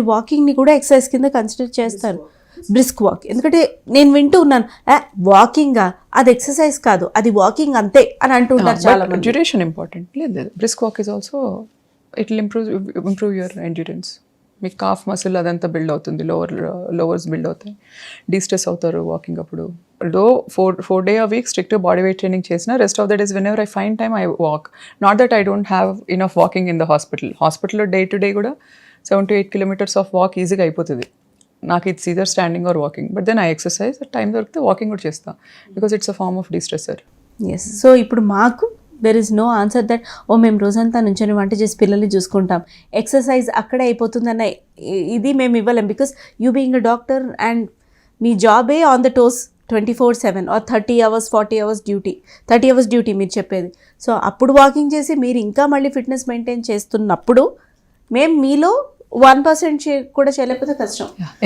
వాకింగ్ని కూడా ఎక్సర్సైజ్ కింద కన్సిడర్ చేస్తారు, బ్రిస్క్ వాక్. ఎందుకంటే నేను వింటూ ఉన్నాను వాకింగా, అది ఎక్సర్సైజ్ కాదు, అది వాకింగ్ అంతే అని అంటుంటారు చాలా మంది. డ్యూరేషన్ ఇంపార్టెంట్ లేదు. Brisk walk is also it will improve your endurance. మీకు కాఫ్ మసిల్ అదంతా బిల్డ్ అవుతుంది, లోవర్స్ బిల్డ్ అవుతాయి, డిస్ట్రెస్ అవుతారు వాకింగ్ అప్పుడు. Four day a week strict body weight training చేసిన, rest of the days whenever I find time I walk. Not that I don't have enough walking in the హాస్పిటల్లో day to day కూడా 7 to 8 kilometers of walk ఈజీగా అయిపోతుంది నాకు. It's either standing or walking, but then I exercise. Time దొరికితే walking కూడా చేస్తాను because it's a form of distresser. Yes. So ఇప్పుడు మాకు there is no answer that మేము రోజంతా నుంచొని వంట చేసి పిల్లల్ని చూసుకుంటాం, ఎక్సర్సైజ్ అక్కడే అయిపోతుందన్న ఇది మేము ఇవ్వలేం. Because you being a doctor and మీ జాబే on the toes 24/7 or 30 hours 40 hours duty, 30 hours duty మీరు చెప్పేది. సో అప్పుడు వాకింగ్ చేసి మీరు ఇంకా మళ్ళీ ఫిట్నెస్ మెయింటైన్ చేస్తున్నప్పుడు మేము మీలో 1% కూడా చేయలేకపోతే కష్టం.